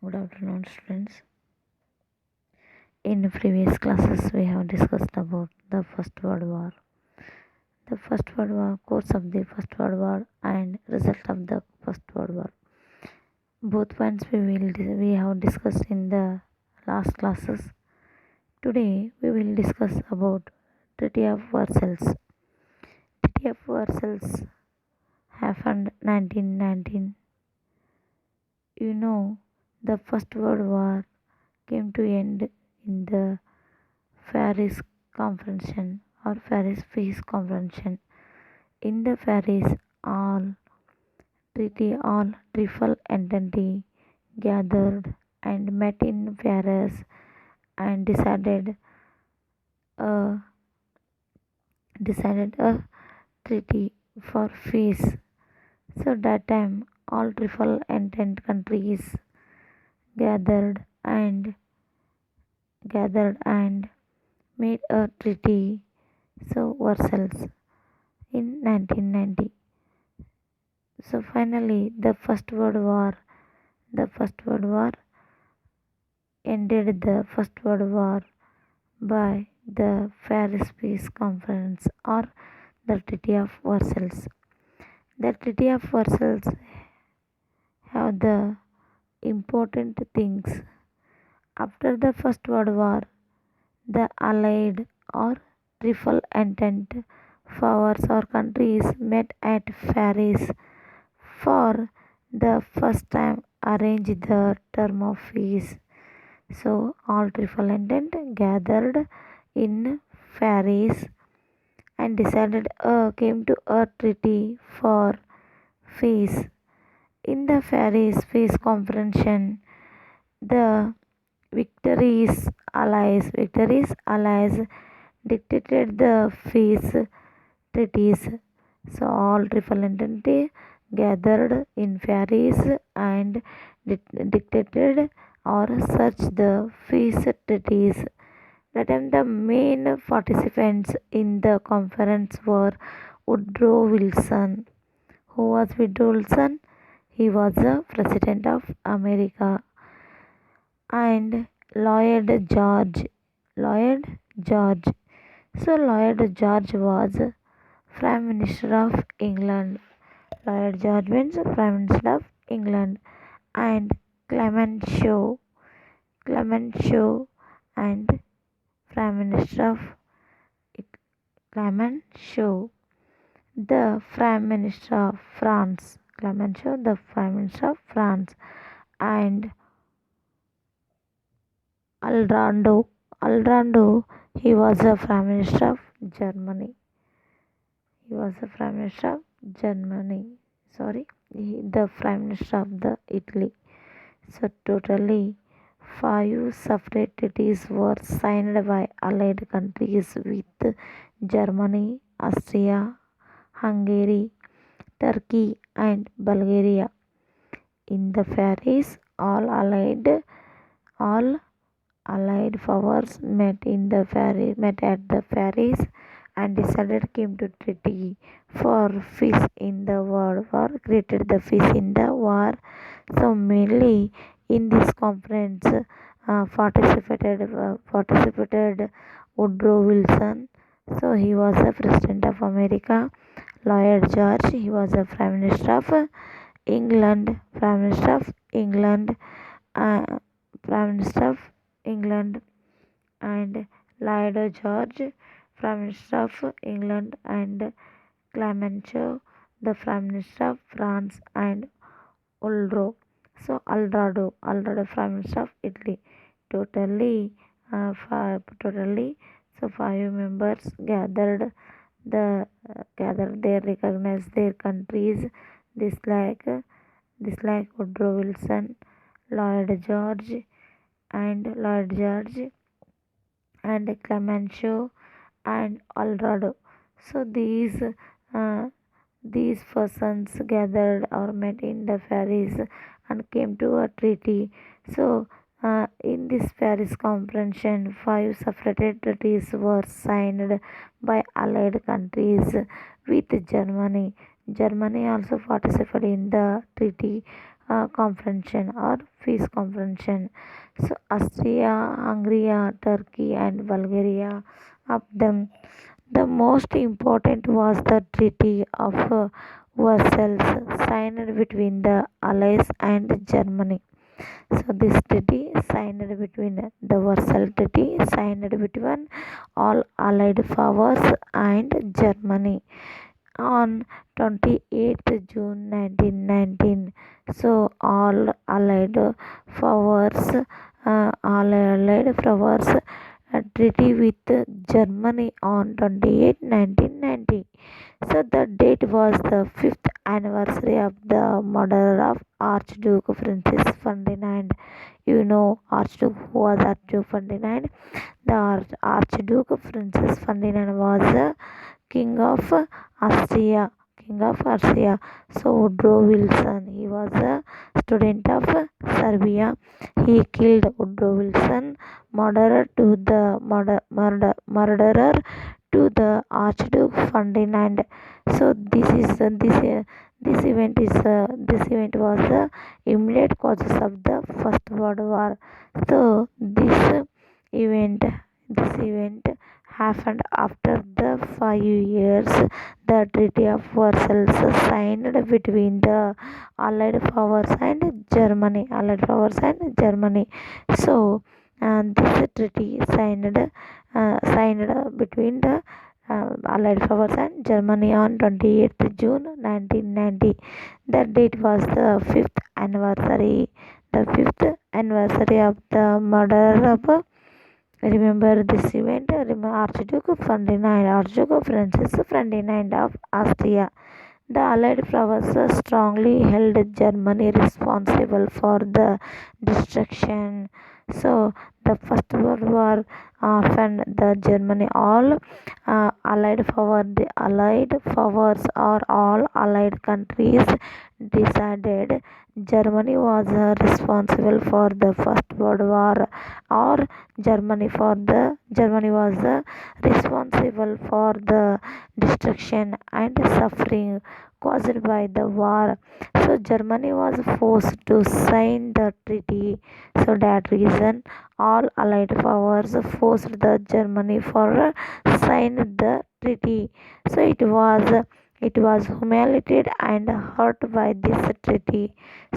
Good afternoon, students. In previous classes, we have discussed about the First World War, the First World War, course of the First World War, and result of the First World War. Both points we have discussed in the last classes. Today, we will discuss about Treaty of Versailles. Treaty of Versailles happened 1919. You know, the First World War came to end in the Paris Conference or Paris Peace Conference. In the Paris all all triple entity gathered and met in Paris and a decided a treaty for peace. So that time all triple entente countries gathered and gathered and made a treaty. So Versailles in 1990. So finally, the First World War ended the First World War by the Paris Peace Conference or the Treaty of Versailles. The Treaty of Versailles have the important things. After the First World War, the Allied or Triple Entente powers or countries met at Paris for the first time arrange the term of peace. So all triple entente gathered in Paris and decided came to a treaty for peace. In the Paris Peace Conference, the victories allies dictated the peace treaties. So all triple entente gathered in Paris and dictated or searched the peace treaties. That time the main participants in the conference were Woodrow Wilson. Who was Woodrow Wilson? He was the President of America. And Lloyd George. Lloyd George. So Lloyd George was Prime Minister of England. Lloyd George means Prime Minister of England. And Clement Shaw. Clement Shaw and Prime Minister of Clement Shaw, the Prime Minister of France. Clement Shaw, the Prime Minister of France. And Alrando, he was the Prime Minister of Germany. He was the Prime Minister of Germany. Sorry, the Prime Minister of the Italy. So totally, five separate treaties were signed by allied countries with Germany, Austria, Hungary, Turkey, and Bulgaria. In the Paris, all allied powers met at the Paris and decided came to treaty for peace in the world war, created the peace in the war. So mainly in this conference participated Woodrow Wilson. So he was the President of America. Lloyd George, he was the Prime Minister of England. Prime Minister of England. Uh, Prime Minister of England and Lloyd George, Prime Minister of England, and Clemenceau, the Prime Minister of France, and Ulro. So Alrado, Prime Minister of Italy. Totally, so five members gathered they recognized their countries. This like this like Woodrow Wilson, Lloyd George, Lloyd George and Clemenceau and Alrado. So these persons gathered or met in the Paris and came to a treaty. So in this Paris Conference, five separate treaties were signed by allied countries with Germany. Germany also participated in the treaty Conference or peace conference. So Austria, Hungary, Turkey, and Bulgaria. Of them, the most important was the Treaty of Versailles, signed between the Allies and Germany. So this treaty signed between the Versailles Treaty signed between all Allied powers and Germany on 28th June 1919. So all Allied powers treaty with Germany on 28 1990. So the date was the fifth anniversary of the murder of Archduke Francis Ferdinand. You know Archduke, who was Archduke Ferdinand? The Archduke Francis Ferdinand was king of Austria. King of Austria. So Woodrow Wilson, he was a student of Serbia. He killed Woodrow Wilson, murderer to the Archduke Ferdinand. So this event was the immediate causes of the First World War. So event this event happened after the 5 years the Treaty of Versailles signed between the Allied powers and Germany. So this treaty signed between the Allied powers and Germany on 28th June 1990. That date was the fifth anniversary of the murder of. Remember this event, Archduke Francis Ferdinand of Austria. The Allied powers strongly held Germany responsible for the destruction. So the First World War often the Germany all the Allied powers or all Allied countries decided Germany was responsible for the First World War, or Germany was responsible for the destruction and suffering caused by the war. So Germany was forced to sign the treaty. So that reason all Allied powers forced the Germany for sign the treaty. So it was humiliated and hurt by this treaty.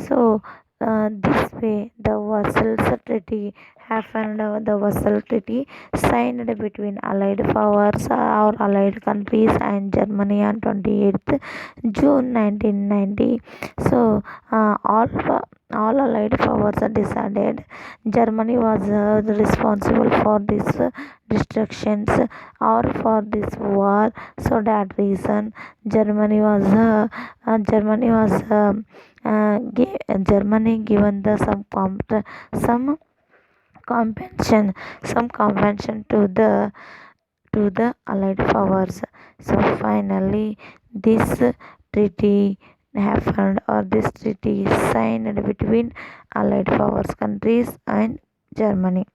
So this way the Versailles Treaty happened. The Versailles Treaty signed between Allied powers or Allied countries and Germany on 28th June 1990. So all Allied powers decided Germany was responsible for these destructions or for this war. So that reason Germany was Germany was Germany given the some compensation to the Allied powers. So finally, this treaty happened, or this treaty is signed between Allied powers countries and Germany.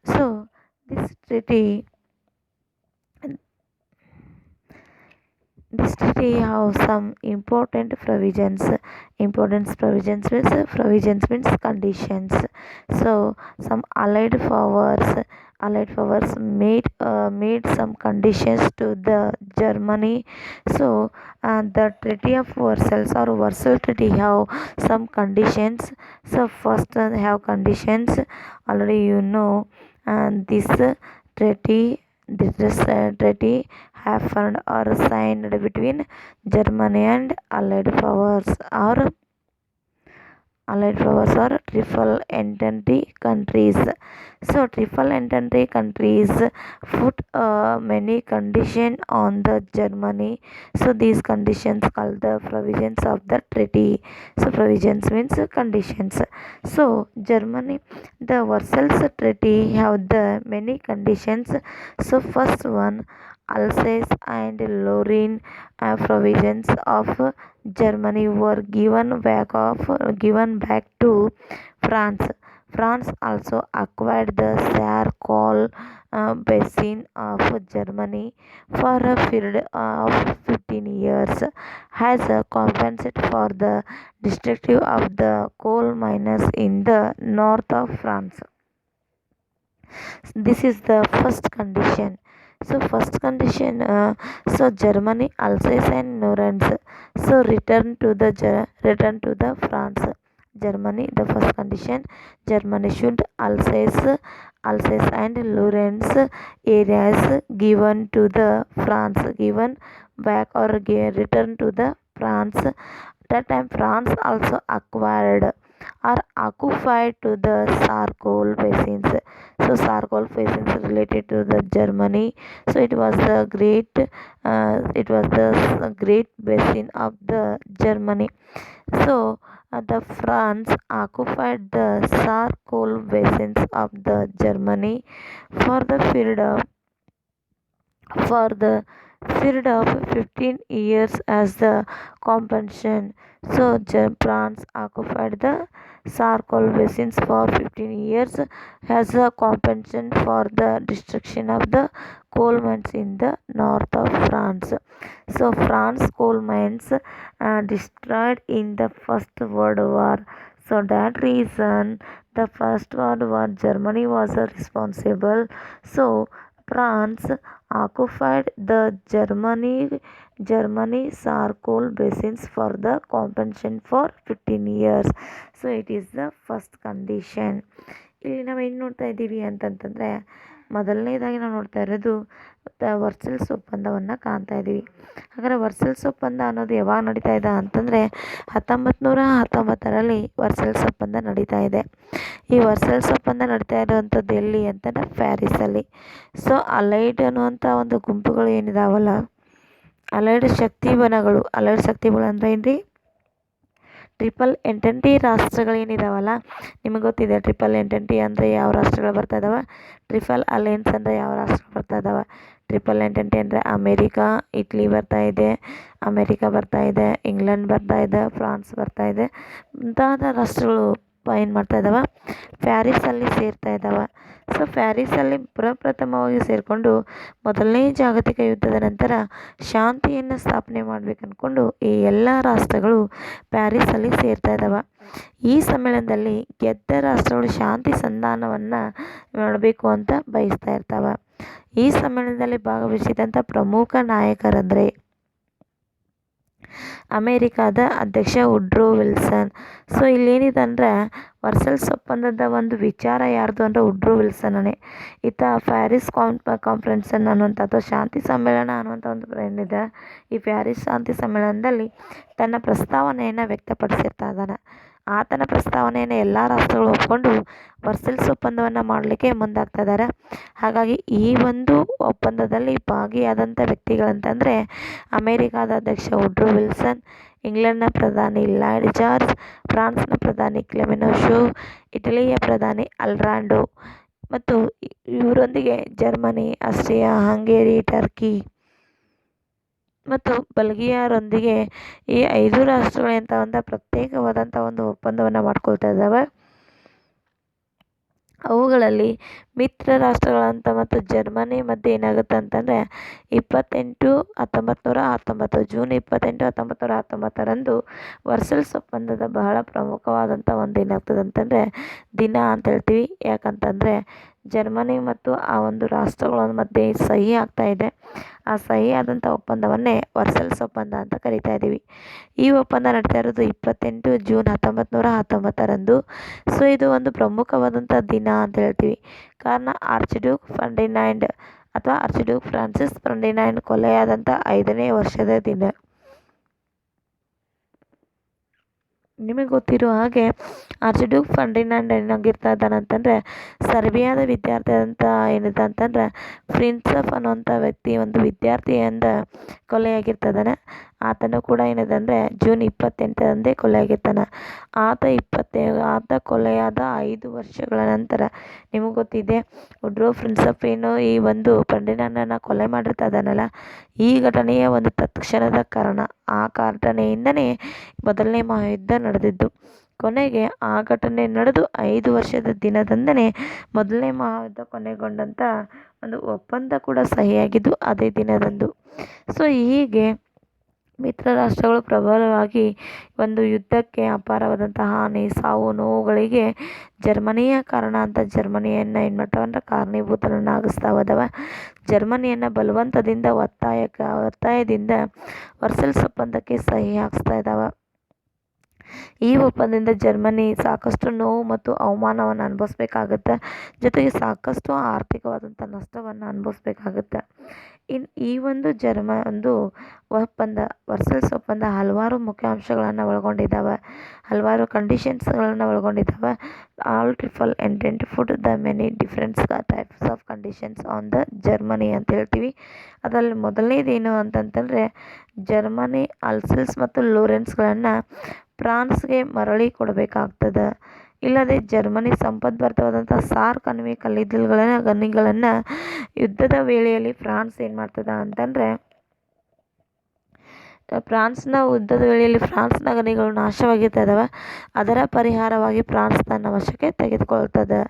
So this treaty this treaty have some important provisions. Importance provisions means conditions. So some allied powers made some conditions to the Germany. So the Treaty of Versailles or Versailles Treaty have some conditions. So first have conditions, already you know. And treaty treaty happened or signed between Germany and Allied powers or triple entente countries. So triple entente countries put many conditions on the Germany. So these conditions called the provisions of the treaty. So provisions means conditions. So Germany, the Versailles Treaty have the many conditions. So first one, Alsace and Lorraine provisions of Germany were given back to France. France also acquired the Saar-Coal basin of Germany for a period of 15 years as a compensation for the destruction of the coal mines in the north of France. This is the first condition. So first condition, so Germany, Alsace and Lorraine, so return to the France. Germany, the first condition, Germany should Alsace and Lorraine areas given to the France, given back or return to the France. That time France also acquired or occupied to the Sarkol basins. So Sarkol basins related to the Germany. So it was the great basin of the Germany. So the France occupied the Sarkol basins of the Germany for the period of for the period of 15 years as the compensation. So France occupied the Sarkol basins for 15 years as a compensation for the destruction of the coal mines in the north of France. So France coal mines destroyed in the First World War. So that reason the First World War Germany was responsible. So France occupied the Germany Sarkol basins for the compensation for 15 years. So it is the first condition. ಇಲ್ಲಿ ನಾವು ಏನು ನೋಡ್ತಾ ಇದ್ದೀವಿ ಅಂತಂತಂದರೆ, ಮೊದಲನೇದಾಗಿ ನಾವು ನೋಡ್ತಾ ಇರೋದು ವರ್ಸಲ್ಸ್ ಒಪ್ಪಂದವನ್ನು ಕಾಣ್ತಾ ಇದ್ದೀವಿ. ಹಾಗಾದರೆ ವರ್ಸಲ್ಸ್ ಒಪ್ಪಂದ ಅನ್ನೋದು ಯಾವಾಗ ನಡೀತಾ ಇದೆ ಅಂತಂದರೆ 1919ರಲ್ಲಿ ವರ್ಸಲ್ಸ್ ಒಪ್ಪಂದ ನಡೀತಾ ಇದೆ. ಈ ವರ್ಸಲ್ಸ್ ಒಪ್ಪಂದ ನಡೀತಾ ಇರುವಂಥದ್ದು ಎಲ್ಲಿ ಅಂತಂದರೆ ಪ್ಯಾರಿಸಲ್ಲಿ. ಸೊ ಅಲೈಡ್ ಅನ್ನುವಂಥ ಒಂದು ಗುಂಪುಗಳು ಏನಿದಾವಲ್ಲ, ಅಲೈಡ್ ಶಕ್ತಿ ಬಲಗಳು ಅಂದರೆ ಏನ್ರಿ, ಟ್ರಿಪಲ್ ಎಂಟೆಂಟಿ ರಾಷ್ಟ್ರಗಳೇನಿದಾವಲ್ಲ, ನಿಮಗೆ ಗೊತ್ತಿದೆ ಟ್ರಿಪಲ್ ಎಂಟೆಂಟಿ ಅಂದರೆ ಯಾವ ರಾಷ್ಟ್ರಗಳು ಬರ್ತಾ ಇದ್ದಾವೆ, ಟ್ರಿಪಲ್ ಅಲೈನ್ಸ್ ಅಂದರೆ ಯಾವ ರಾಷ್ಟ್ರಗಳು ಬರ್ತಾ ಇದ್ದಾವೆ. ಟ್ರಿಪಲ್ ಎಂಟೆಂಟಿ ಅಂದರೆ ಅಮೇರಿಕಾ, ಇಟ್ಲಿ ಬರ್ತಾ ಇದೆ, ಇಂಗ್ಲೆಂಡ್ ಬರ್ತಾ ಇದೆ, ಫ್ರಾನ್ಸ್ ಬರ್ತಾ ಇದೆ, ಮುಂತಾದ ರಾಷ್ಟ್ರಗಳು ಏನು ಮಾಡ್ತಾ ಇದ್ದಾವೆ, ಪ್ಯಾರಿಸಲ್ಲಿ ಸೇರ್ತಾ ಇದ್ದಾವೆ. ಸೊ ಪ್ಯಾರಿಸಲ್ಲಿ ಪ್ರಪ್ರಥಮವಾಗಿ ಸೇರಿಕೊಂಡು ಮೊದಲನೇ ಜಾಗತಿಕ ಯುದ್ಧದ ನಂತರ ಶಾಂತಿಯನ್ನು ಸ್ಥಾಪನೆ ಮಾಡಬೇಕು ಅಂದ್ಕೊಂಡು ಈ ಎಲ್ಲ ರಾಷ್ಟ್ರಗಳು ಪ್ಯಾರಿಸಲ್ಲಿ ಸೇರ್ತಾ ಇದ್ದಾವೆ. ಈ ಸಮ್ಮೇಳನದಲ್ಲಿ ಗೆದ್ದ ರಾಷ್ಟ್ರಗಳು ಶಾಂತಿ ಸಂಧಾನವನ್ನು ಮಾಡಬೇಕು ಅಂತ ಬಯಸ್ತಾ ಇರ್ತಾವೆ. ಈ ಸಮ್ಮೇಳನದಲ್ಲಿ ಭಾಗವಹಿಸಿದಂಥ ಪ್ರಮುಖ ನಾಯಕರಂದರೆ ಅಮೇರಿಕಾದ ಅಧ್ಯಕ್ಷ ವುಡ್ರೋ ವಿಲ್ಸನ್. ಸೊ ಇಲ್ಲೇನಿದೆ ಅಂದರೆ ವರ್ಸಲ್ಸ್ ಒಪ್ಪಂದದ ಒಂದು ವಿಚಾರ ಯಾರ್ದು ಅಂದರೆ ವುಡ್ರೋ ವಿಲ್ಸನ್ನೇ. ಈತ ಪ್ಯಾರಿಸ್ ಕಾನ್ಫರೆನ್ಸನ್ ಅನ್ನುವಂಥ ಅಥವಾ ಶಾಂತಿ ಸಮ್ಮೇಳನ ಅನ್ನುವಂಥ ಒಂದು ಏನಿದೆ, ಈ ಪ್ಯಾರಿಸ್ ಶಾಂತಿ ಸಮ್ಮೇಳನದಲ್ಲಿ ತನ್ನ ಪ್ರಸ್ತಾವನೆಯನ್ನು ವ್ಯಕ್ತಪಡಿಸಿರ್ತಾ ಇದ್ದಾನೆ. ಆತನ ಪ್ರಸ್ತಾವನೆಯನ್ನು ಎಲ್ಲ ರಾಷ್ಟ್ರಗಳು ಒಪ್ಕೊಂಡು ವರ್ಸಲ್ಸ್ ಒಪ್ಪಂದವನ್ನು ಮಾಡಲಿಕ್ಕೆ ಮುಂದಾಗ್ತಾ ಇದ್ದಾರೆ. ಹಾಗಾಗಿ ಈ ಒಂದು ಒಪ್ಪಂದದಲ್ಲಿ ಭಾಗಿಯಾದಂಥ ವ್ಯಕ್ತಿಗಳಂತಂದರೆ ಅಮೇರಿಕಾದ ಅಧ್ಯಕ್ಷ ವುಡ್ರೋ ವಿಲ್ಸನ್, ಇಂಗ್ಲೆಂಡ್ನ ಪ್ರಧಾನಿ ಲಾಯ್ಡ್ ಜಾರ್ಜ್, ಫ್ರಾನ್ಸ್ನ ಪ್ರಧಾನಿ ಕ್ಲೆಮೆನ್ಶೋ, ಇಟಲಿಯ ಪ್ರಧಾನಿ ಅಲ್ರಾಂಡೋ ಮತ್ತು ಇವರೊಂದಿಗೆ ಜರ್ಮನಿ, ಆಸ್ಟ್ರಿಯಾ, ಹಂಗೇರಿ, ಟರ್ಕಿ ಮತ್ತು ಬಲ್ಗೇರಿಯಾರೊಂದಿಗೆ ಈ 5 ರಾಷ್ಟ್ರಗಳು ಪ್ರತ್ಯೇಕವಾದಂಥ ಒಂದು ಒಪ್ಪಂದವನ್ನು ಮಾಡ್ಕೊಳ್ತಾ ಇದ್ದಾವೆ. ಅವುಗಳಲ್ಲಿ ಮಿತ್ರ ರಾಷ್ಟ್ರಗಳಂತ ಮತ್ತು ಜರ್ಮನಿ ಮಧ್ಯೆ ಏನಾಗುತ್ತೆ ಅಂತಂದರೆ ಜೂನ್ 28, 1919ರಂದು ವರ್ಸಲ್ಸ್ ಒಪ್ಪಂದದ ಬಹಳ ಪ್ರಮುಖವಾದಂಥ ಒಂದು ಏನಾಗ್ತದೆ ಅಂತಂದರೆ ದಿನ ಅಂತ ಹೇಳ್ತೀವಿ. ಯಾಕಂತಂದರೆ ಜರ್ಮನಿ ಮತ್ತು ಆ ಒಂದು ರಾಷ್ಟ್ರಗಳ ಮಧ್ಯೆ ಸಹಿ ಆಗ್ತಾ ಇದೆ. ಆ ಸಹಿ ಆದಂಥ ಒಪ್ಪಂದವನ್ನೇ ವರ್ಸಲ್ಸ್ ಒಪ್ಪಂದ ಅಂತ ಕರಿತಾ ಇದ್ದೀವಿ. ಈ ಒಪ್ಪಂದ ನಡೀತಾ ಇರೋದು 28 ಜೂನ್ 1919ರಂದು. ಸೊ ಇದು ಒಂದು ಪ್ರಮುಖವಾದಂಥ ದಿನ ಅಂತ ಹೇಳ್ತೀವಿ. ಕಾರಣ ಆರ್ಚ್ಡ್ಯೂಕ್ ಫ್ರಾನ್ಸಿಸ್ ಫರ್ಡಿನ್ಯಾಂಡ್ ಕೊಲೆಯಾದಂಥ 5ನೇ ವರ್ಷದ ದಿನ. ನಿಮಗೆ ಗೊತ್ತಿರೋ ಹಾಗೆ ಆರ್ಚ್ಡ್ಯೂಕ್ ಫರ್ಡಿನ್ಯಾಂಡ್ ಏನಾಗಿರ್ತಾ ಇದ್ದಾನಂತಂದರೆ ಸರ್ಬಿಯಾದ ವಿದ್ಯಾರ್ಥಿ ಅಂತ ಏನಿದೆ ಅಂತಂದರೆ ಪ್ರಿನ್ಸೆಪ್ ಅನ್ನುವಂಥ ವ್ಯಕ್ತಿ ಒಂದು ವಿದ್ಯಾರ್ಥಿಯಿಂದ ಕೊಲೆಯಾಗಿರ್ತಾನೆ. ಆತನು ಕೂಡ ಏನಿದೆ ಅಂದರೆ ಜೂನ್ 28ರಂದೇ ಕೊಲೆಯಾಗಿರ್ತಾನೆ. ಆತ ಕೊಲೆಯಾದ 5 ವರ್ಷಗಳ ನಂತರ ನಿಮಗೆ ಗೊತ್ತಿದೆ ವುಡ್ರೋ ಪ್ರಿನ್ಸೆಪ್ ಏನು ಈ ಒಂದು ಫರ್ಡಿನ್ಯಾಂಡನ್ನು ಕೊಲೆ ಮಾಡಿರ್ತಾ ಇದ್ದಾನಲ್ಲ, ಈ ಘಟನೆಯ ಒಂದು ತತ್ಕ್ಷಣದ ಕಾರಣ. ಆ ಘಟನೆಯಿಂದನೇ ಮೊದಲನೇ ಮಹಾಯುದ್ಧ ನಡೆದಿದ್ದು. ಕೊನೆಗೆ ಆ ಘಟನೆ ನಡೆದು 5 ವರ್ಷದ ದಿನದಂದನೇ ಮೊದಲನೇ ಮಹಾಯುದ್ಧ ಕೊನೆಗೊಂಡಂಥ ಒಂದು ಒಪ್ಪಂದ ಕೂಡ ಸಹಿಯಾಗಿದ್ದು ಅದೇ ದಿನದಂದು. ಸೊ ಹೀಗೆ ಮಿತ್ರ ರಾಷ್ಟ್ರಗಳು ಪ್ರಬಲವಾಗಿ ಒಂದು ಯುದ್ಧಕ್ಕೆ ಅಪಾರವಾದಂತಹ ಹಾನಿ, ಸಾವು, ನೋವುಗಳಿಗೆ ಜರ್ಮನಿಯ ಕಾರಣ ಅಂತ ಜರ್ಮನಿಯನ್ನು ಏನು ಮಾಡ್ತಾವಂದ್ರೆ ಕಾರಣೀಭೂತರನ್ನಾಗಿಸ್ತಾ ಹೋದವ. ಜರ್ಮನಿಯನ್ನು ಬಲವಂತದಿಂದ ಒತ್ತಾಯದಿಂದ ವರ್ಸಲ್ಸ್ ಒಪ್ಪಂದಕ್ಕೆ ಸಹಿ ಹಾಕಿಸ್ತಾ ಇದ್ದಾವೆ. ಈ ಒಪ್ಪಂದದಿಂದ ಜರ್ಮನಿ ಸಾಕಷ್ಟು ನೋವು ಮತ್ತು ಅವಮಾನವನ್ನು ಅನುಭವಿಸ್ಬೇಕಾಗತ್ತೆ. ಜೊತೆಗೆ ಸಾಕಷ್ಟು ಆರ್ಥಿಕವಾದಂಥ ನಷ್ಟವನ್ನು ಅನುಭವಿಸ್ಬೇಕಾಗತ್ತೆ. ಈ ಒಂದು ಒಪ್ಪಂದ, ವರ್ಸಲ್ಸ್ ಒಪ್ಪಂದ ಹಲವಾರು ಮುಖ್ಯ ಅಂಶಗಳನ್ನು ಒಳಗೊಂಡಿದ್ದಾವೆ, ಹಲವಾರು ಕಂಡೀಷನ್ಸ್ಗಳನ್ನು ಒಳಗೊಂಡಿದ್ದಾವೆ. All triple entente put the many differents types of conditions on the Germany ಅಂತ ಹೇಳ್ತೀವಿ. ಅದರಲ್ಲಿ ಮೊದಲನೇದೇನು ಅಂತಂತಂದರೆ ಜರ್ಮನಿ ಅಲ್ಸೆಲ್ಸ್ ಮತ್ತು ಲೋರೆನ್ಸ್ಗಳನ್ನು ಫ್ರಾನ್ಸ್ಗೆ ಮರಳಿ ಕೊಡಬೇಕಾಗ್ತದೆ. ಇಲ್ಲದೆ ಜರ್ಮನಿ ಸಂಪದ್ಭರಿತವಾದಂಥ ಸಾರ್ ಕಣಿವೆ ಗಣಿಗಳನ್ನು ಯುದ್ಧದ ವೇಳೆಯಲ್ಲಿ ಫ್ರಾನ್ಸ್ ಏನು ಮಾಡ್ತದೆ ಅಂತಂದರೆ ಫ್ರಾನ್ಸ್ನ ಗಣಿಗಳು ನಾಶವಾಗಿರ್ತಾ ಇದ್ದಾವೆ. ಅದರ ಪರಿಹಾರವಾಗಿ ಫ್ರಾನ್ಸ್ ತನ್ನ ವಶಕ್ಕೆ ತೆಗೆದುಕೊಳ್ತದೆ.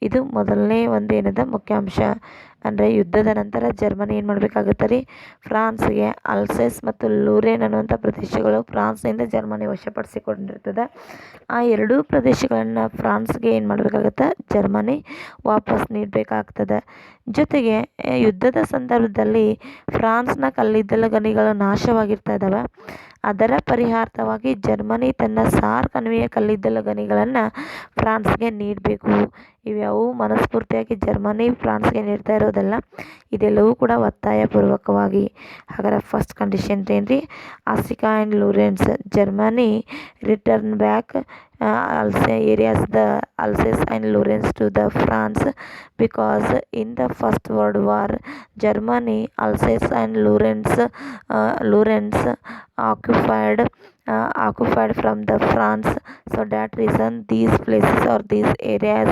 ಇದು ಮೊದಲನೇ ಒಂದೇನದ ಮುಖ್ಯಾಂಶ. ಅಂದರೆ ಯುದ್ಧದ ನಂತರ ಜರ್ಮನಿ ಏನು ಮಾಡಬೇಕಾಗುತ್ತೆ ರೀ, ಫ್ರಾನ್ಸ್ಗೆ ಅಲ್ಸೇಸ್ ಮತ್ತು ಲೂರೇನ್ ಅನ್ನುವಂಥ ಪ್ರದೇಶಗಳು ಫ್ರಾನ್ಸ್ನಿಂದ ಜರ್ಮನಿ ವಶಪಡಿಸಿಕೊಂಡಿರ್ತದೆ. ಆ ಎರಡೂ ಪ್ರದೇಶಗಳನ್ನು ಫ್ರಾನ್ಸ್ಗೆ ಏನು ಮಾಡಬೇಕಾಗತ್ತೆ, ಜರ್ಮನಿ ವಾಪಸ್ ನೀಡಬೇಕಾಗ್ತದೆ. ಜೊತೆಗೆ ಯುದ್ಧದ ಸಂದರ್ಭದಲ್ಲಿ ಫ್ರಾನ್ಸ್ನ ಕಲ್ಲಿದ್ದಲು ಗಣಿಗಳು ನಾಶವಾಗಿರ್ತಾ ಇದ್ದಾವೆ. ಅದರ ಪರಿಹಾರ್ಥವಾಗಿ ಜರ್ಮನಿ ತನ್ನ ಸಾರ್ ಕಣಿವೆಯ ಕಲ್ಲಿದ್ದಲು ಗಣಿಗಳನ್ನು ಫ್ರಾನ್ಸ್ಗೆ ನೀಡಬೇಕು. ಇವ್ಯಾವು ಮನಸ್ಫೂರ್ತಿಯಾಗಿ ಜರ್ಮನಿ ಫ್ರಾನ್ಸ್ಗೆ ನೀಡ್ತಾ ಇರೋದಲ್ಲ, ಇದೆಲ್ಲವೂ ಕೂಡ ಒತ್ತಾಯಪೂರ್ವಕವಾಗಿ. ಹಾಗಾದ್ರೆ ಫಸ್ಟ್ ಕಂಡೀಷನ್ ಏನ್ರಿ, ಆಸಿಕಾ and Lorraine Germany return back areas the Alsace and Lorraine to the France, because in the First World War Germany Alsace and Lorraine occupied from the France. So that reason these places or these areas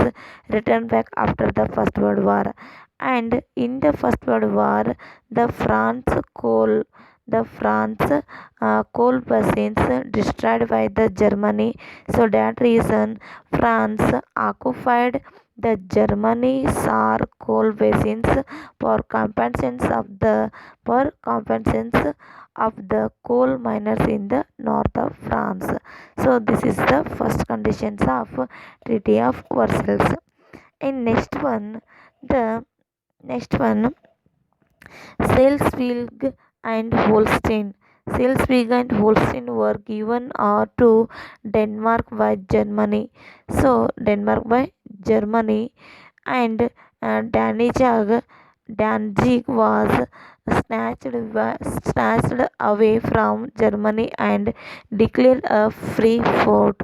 returned back after the First World War. And in the First World War the France coal basins destroyed by the Germany. So that reason France occupied the Germany Saar coal basins for compensations of the coal miners in the north of France. So this is the first conditions of Treaty of Versailles. And next one Schleswig and Holstein. Schleswig and Holstein were given to Denmark by Germany. So Denmark by Germany, and Danzig was snatched away from Germany and declared a free fort.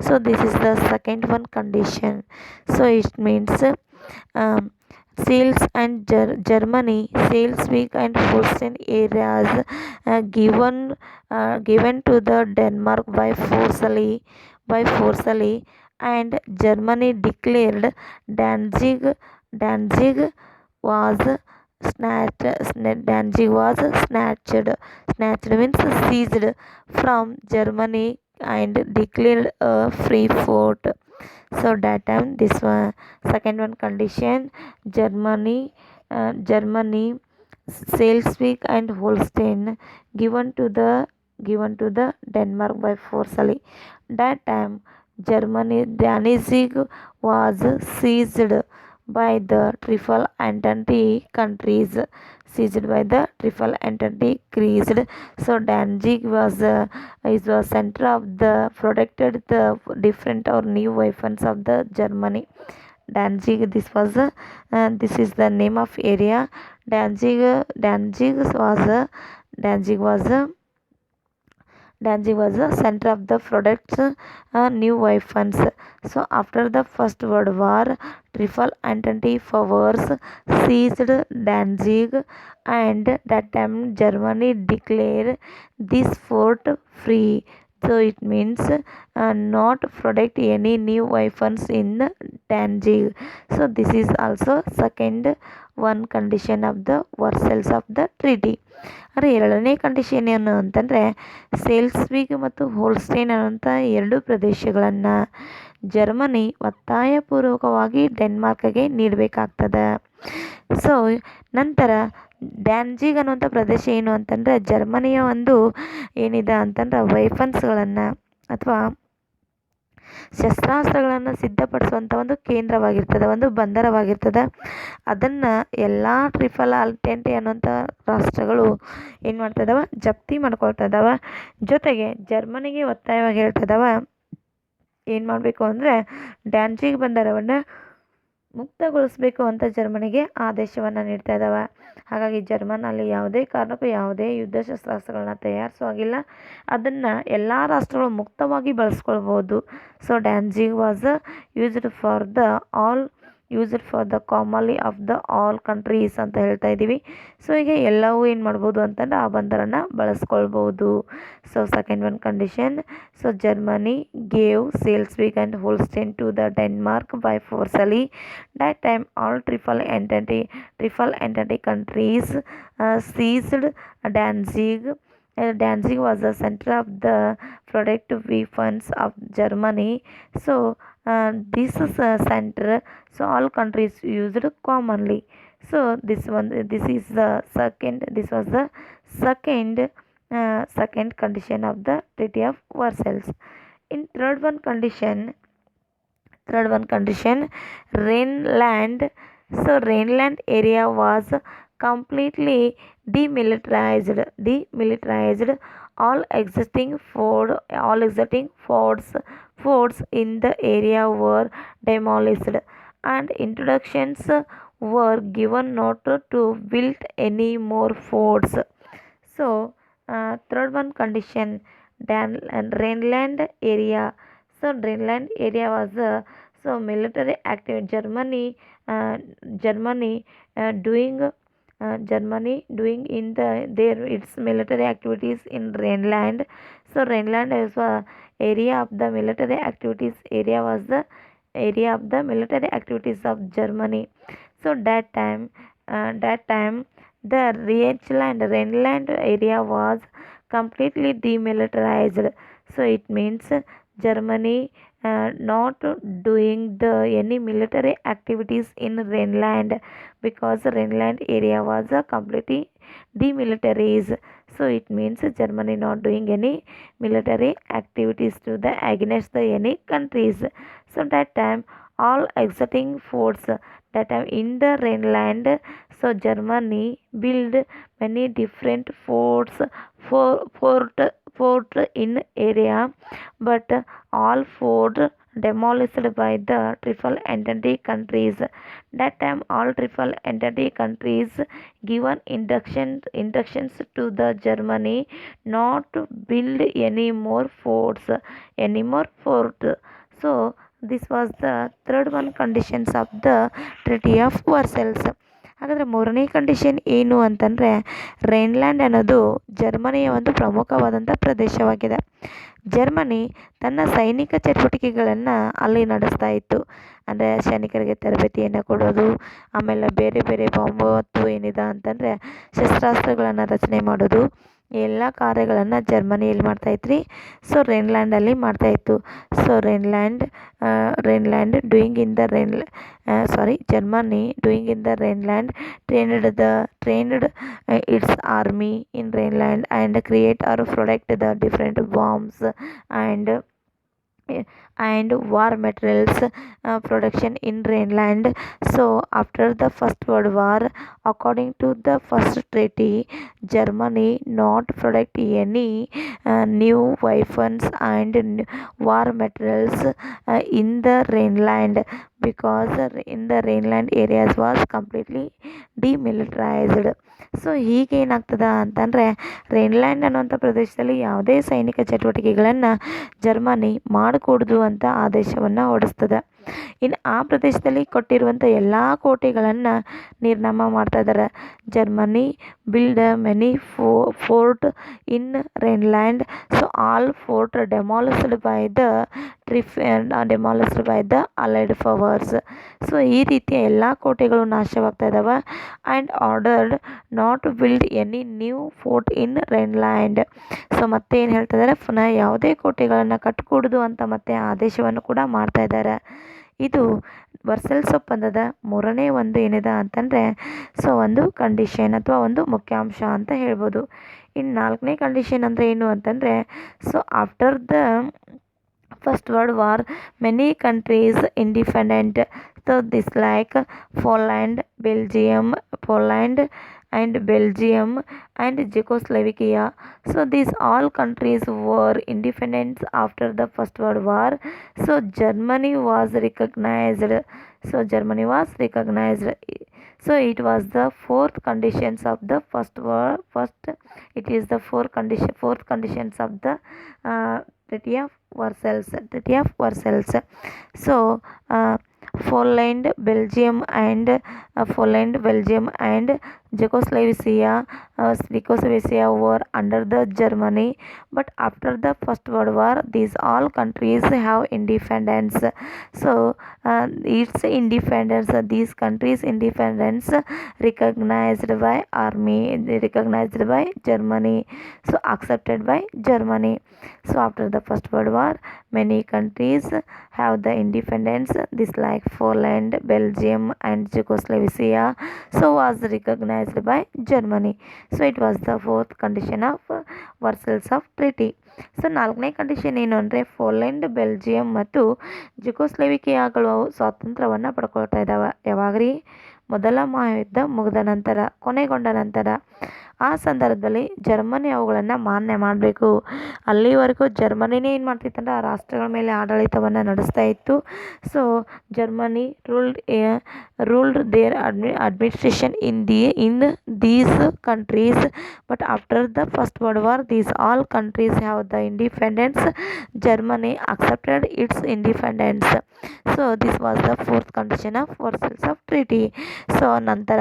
So this is the second one condition. So it means Sales and Germany, Schleswig and Holstein areas given to the Denmark by forcibly, and Germany declared Danzig was snatched means seized from Germany and declared a free fort. So that time this one second one condition, Germany Schleswig and Holstein given to the Denmark by forcibly. That time Germany Danzig was seized by the Triple Entente countries. So Danzig was center of the protected the different or new weapons of the Germany. Danzig, this is the name of area. Danzig was the center of the products new weapons. So after the First World War, Triple Entente powers seized Danzig, and that time Germany declared this fort free. So it means not product any new weapons in Danzig. So this is also second one condition of the Versailles of the treaty. ಆದರೆ ಎರಡನೇ condition ಏನು ಅಂತಂದರೆ ಸೇಲ್ಸ್ವಿಗ್ ಮತ್ತು Holstein ಅನ್ನುವಂಥ ಎರಡು ಪ್ರದೇಶಗಳನ್ನು Germany ಒತ್ತಾಯಪೂರ್ವಕವಾಗಿ ಡೆನ್ಮಾರ್ಕ್ಗೆ ನೀಡಬೇಕಾಗ್ತದೆ. So ನಂತರ ಡ್ಯಾನ್ಜಿಗ್ ಅನ್ನುವಂಥ ಪ್ರದೇಶ ಏನು ಅಂತಂದರೆ ಜರ್ಮನಿಯ ಒಂದು ಏನಿದೆ ಅಂತಂದ್ರೆ ವೈಫನ್ಸ್ಗಳನ್ನು ಅಥವಾ ಶಸ್ತ್ರಾಸ್ತ್ರಗಳನ್ನು ಸಿದ್ಧಪಡಿಸುವಂಥ ಒಂದು ಕೇಂದ್ರವಾಗಿರ್ತದೆ, ಒಂದು ಬಂದರವಾಗಿರ್ತದೆ. ಅದನ್ನು ಎಲ್ಲ ಟ್ರಿಪಲ್ ಆಲ್ಟೆಂಟೆ ಅನ್ನುವಂಥ ರಾಷ್ಟ್ರಗಳು ಏನು ಮಾಡ್ತಾಯಿದ್ದಾವೆ, ಜಪ್ತಿ ಮಾಡ್ಕೊಳ್ತಾ ಇದ್ದಾವೆ. ಜೊತೆಗೆ ಜರ್ಮನಿಗೆ ಒತ್ತಾಯವಾಗಿ ಹೇಳ್ತಿದ್ದಾವೆ ಏನು ಮಾಡಬೇಕು ಅಂದರೆ ಡ್ಯಾನ್ಜಿಗ್ ಬಂದರವನ್ನು ಮುಕ್ತಗೊಳಿಸಬೇಕು ಅಂತ ಜರ್ಮನಿಗೆ ಆದೇಶವನ್ನು ನೀಡ್ತಾ ಇದ್ದಾವೆ. ಹಾಗಾಗಿ ಜರ್ಮನಲ್ಲಿ ಯಾವುದೇ ಕಾರಣಕ್ಕೂ ಯಾವುದೇ ಯುದ್ಧ ಶಸ್ತ್ರಾಸ್ತ್ರಗಳನ್ನ ತಯಾರಿಸುವಾಗಿಲ್ಲ, ಅದನ್ನು ಎಲ್ಲ ರಾಷ್ಟ್ರಗಳು ಮುಕ್ತವಾಗಿ ಬಳಸ್ಕೊಳ್ಬೋದು. So Danzig was used for the commonly of the all countries ಅಂತ ಹೇಳ್ತಾ ಇದ್ದೀವಿ. ಸೊ ಈಗ ಎಲ್ಲವೂ ಏನು ಮಾಡ್ಬೋದು ಅಂತಂದ್ರೆ ಆ ಬಂದರನ್ನು ಬಳಸ್ಕೊಳ್ಬೋದು. So second one condition, so Germany gave Schleswig and Holstein to the Denmark by forcely. That time all triple entity countries seized Danzig. Danzig was the center of the product weapons of Germany. So this is a center, so all countries used commonly. So this was the second condition of the Treaty of Versailles. In third one condition, Rhineland. So Rhineland area was completely demilitarized. All existing forts in the area were demolished, and instructions were given not to build any more forts. So third one condition, Rhineland area. So Rhineland area was military active. Germany doing in its military activities in Rhineland. So Rhineland is area of the military activities. Was the area of the military activities of Germany. So that time the Rhineland area was completely demilitarized. So it means Germany not doing any military activities in Rhineland, because Rhineland area was completely demilitarized. So it means Germany not doing any military activities to the against any countries. So that time all existing forts that time in the Rhineland. So Germany build many different fort in area, but all fort demolished by the triple entity countries. That time all triple entity countries given instructions to the Germany not to build any more forts. So this was the third one conditions of the Treaty of Versailles. ಹಾಗಾದರೆ ಮೂರನೇ condition ಏನು ಅಂತಂದರೆ ರೈನ್ಲ್ಯಾಂಡ್ ಅನ್ನೋದು ಜರ್ಮನಿಯ ಒಂದು ಪ್ರಮುಖವಾದಂಥ ಪ್ರದೇಶವಾಗಿದೆ. Germany ತನ್ನ ಸೈನಿಕ ಚಟುವಟಿಕೆಗಳನ್ನು ಅಲ್ಲಿ ನಡೆಸ್ತಾ ಇತ್ತು. ಅಂದರೆ ಸೈನಿಕರಿಗೆ ತರಬೇತಿಯನ್ನು ಕೊಡೋದು, ಆಮೇಲೆ ಬೇರೆ ಬೇರೆ ಬಾಂಬ್ ಮತ್ತು ಏನಿದೆ ಅಂತಂದರೆ ಶಸ್ತ್ರಾಸ್ತ್ರಗಳನ್ನು ರಚನೆ ಮಾಡೋದು, ಎಲ್ಲ ಕಾರ್ಯಗಳನ್ನು ಜರ್ಮನಿಯಲ್ಲಿ ಮಾಡ್ತಾಯಿದ್ರಿ. ಸೊ ರೈನ್ಲ್ಯಾಂಡಲ್ಲಿ ಮಾಡ್ತಾಯಿತ್ತು. So Germany doing in the Rhineland trained its army in Rhineland and create or product the different bombs and war materials production in Rhineland. So after the First World War, according to the first treaty, Germany not product any new weapons and war materials in the Rhineland, because in the Rhineland areas was completely demilitarized. So ಹೀಗೇನಾಗ್ತದ ಅಂತಂದರೆ Rhineland ಅನ್ನುವಂಥ ಪ್ರದೇಶದಲ್ಲಿ ಯಾವುದೇ ಸೈನಿಕ ಚಟುವಟಿಕೆಗಳನ್ನು Germany ಮಾಡಿಕೊಡ್ದು ಅಂತ ಆದೇಶವನ್ನು ಹೊರಡಿಸ್ತದೆ. ಇನ್ನು ಆ ಪ್ರದೇಶದಲ್ಲಿ ಕೊಟ್ಟಿರುವಂಥ ಎಲ್ಲ ಕೋಟೆಗಳನ್ನು ನಿರ್ನಾಮ ಮಾಡ್ತಾ ಇದ್ದಾರೆ. Germany build many fort in Rhineland. So all fort demolished by the allied powers. So ಈ ರೀತಿಯ ಎಲ್ಲ ಕೋಟೆಗಳು ನಾಶವಾಗ್ತಾ ಇದ್ದಾವೆ. And ordered not build any new fort in Rhineland. So ಮತ್ತೆ ಏನು ಹೇಳ್ತಾ ಇದ್ದಾರೆ, ಪುನಃ ಯಾವುದೇ ಕೋಟೆಗಳನ್ನು ಕಟ್ಟಕೂಡದು ಅಂತ ಮತ್ತೆ ಆದೇಶವನ್ನು ಕೂಡ ಮಾಡ್ತಾ ಇದ್ದಾರೆ. ಇದು ವರ್ಸಲ್ಸ್ ಒಪ್ಪಂದದ ಮೂರನೇ ಒಂದು ಏನಿದೆ ಅಂತಂದರೆ ಸೊ ಒಂದು ಕಂಡೀಷನ್ ಅಥವಾ ಒಂದು ಮುಖ್ಯಾಂಶ ಅಂತ ಹೇಳ್ಬೋದು. ಇನ್ನು ನಾಲ್ಕನೇ ಕಂಡೀಷನ್ ಅಂದರೆ ಏನು ಅಂತಂದರೆ, so after the first world war many countries independent. So this like Poland and Belgium and Czechoslovakia. So these all countries were independent after the First World War. So Germany was recognized. So it was the fourth conditions of the it is the fourth conditions of the Treaty of Versailles. So Poland, Belgium and Czechoslovakia were under the Germany, but after the First World War, these all countries have independence. So its independence, these countries' independence recognized by Germany, so accepted by Germany. So after the First World War, many countries have the independence. This like Poland, Belgium and Czechoslovakia, so was recognized by Germany. So it was the fourth condition of Versailles of Treaty. So ನಾಲ್ಕನೇ condition ಏನು ಅಂದರೆ, Poland, Belgium ಮತ್ತು ಜೆಕೋಸ್ಲೋವಾಕಿಯಾಗಳು ಸ್ವಾತಂತ್ರ್ಯವನ್ನು ಪಡ್ಕೊಳ್ತಾ ಇದ್ದಾವೆ. ಯಾವಾಗ್ರಿ? ಮೊದಲ ಮಹಾಯುದ್ಧ ಮುಗಿದ ನಂತರ, ಕೊನೆಗೊಂಡ ನಂತರ. ಆ ಸಂದರ್ಭದಲ್ಲಿ ಜರ್ಮನಿ ಅವುಗಳನ್ನು ಮಾನ್ಯ ಮಾಡಬೇಕು. ಅಲ್ಲಿವರೆಗೂ ಜರ್ಮನಿನೇ ಏನು ಮಾಡ್ತಿತ್ತಂದ್ರೆ ಆ ರಾಷ್ಟ್ರಗಳ ಮೇಲೆ ಆಡಳಿತವನ್ನು ನಡೆಸ್ತಾ ಇತ್ತು. So Germany ruled their administration in these countries. But after the first world war these all countries have the independence. Germany accepted its independence. So this was the fourth condition of Versailles of treaty. So ನಂತರ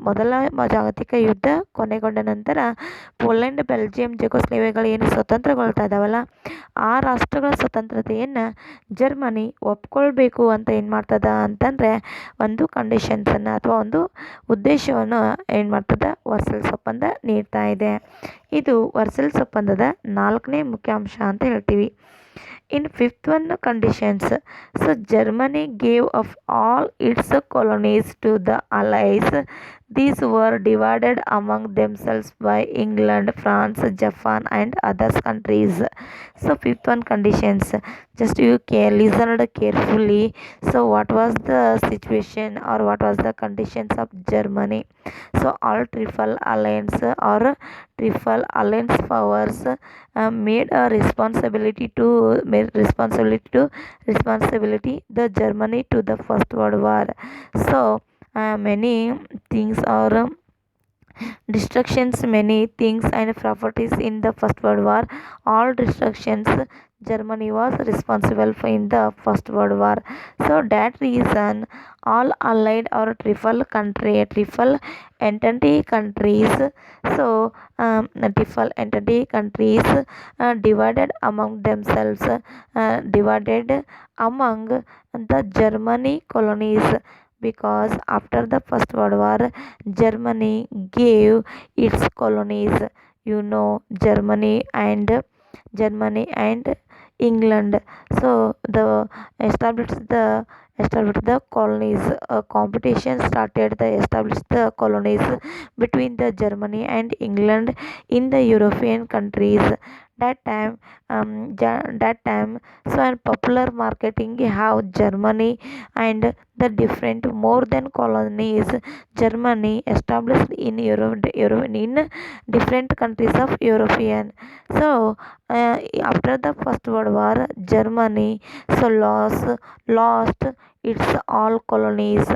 ಮೊದಲ ಜಾಗತಿಕ ಯುದ್ಧ ಕೊನೆಗೊಂಡ ನಂತರ Poland, Belgium, ಜೆಕೋಸ್ಲೋವಾಕಿಯಾಗಳು ಏನು ಸ್ವತಂತ್ರಗೊಳ್ತಾ ಇದ್ದಾವಲ್ಲ, ಆ ರಾಷ್ಟ್ರಗಳ ಸ್ವತಂತ್ರತೆಯನ್ನು Germany ಒಪ್ಕೊಳ್ಬೇಕು ಅಂತ ಏನು ಮಾಡ್ತದ ಅಂತಂದರೆ ಒಂದು ಕಂಡೀಷನ್ಸನ್ನು ಅಥವಾ ಒಂದು ಉದ್ದೇಶವನ್ನು ಏನು ಮಾಡ್ತದ ವರ್ಸಲ್ಸ್ ಒಪ್ಪಂದ ನೀಡ್ತಾ ಇದೆ. ಇದು ವರ್ಸಲ್ಸ್ ಒಪ್ಪಂದದ ನಾಲ್ಕನೇ ಮುಖ್ಯಾಂಶ ಅಂತ ಹೇಳ್ತೀವಿ. In fifth one conditions, so Germany gave up all its colonies to the Allies. These were divided among themselves by England, France, Japan and other countries. So fifth one conditions, just you listened carefully. So what was the situation or what was the conditions of Germany? So all triple alliance powers made a responsibility the Germany to the First World War. So many things or destructions, many things and properties in the First World War. All destructions Germany was responsible for in the First World War. So that reason all allied or triple entity countries, so triple entity countries divided among themselves, divided among the Germany colonies, because after the First World War Germany gave its colonies, Germany and England. So the established the colonies. Competition started to establish the colonies between the Germany and England in the European countries. That time so in popular marketing how Germany and the different more than colonies Germany established in Europe in different countries of European. So after the First World War Germany so lost its all colonies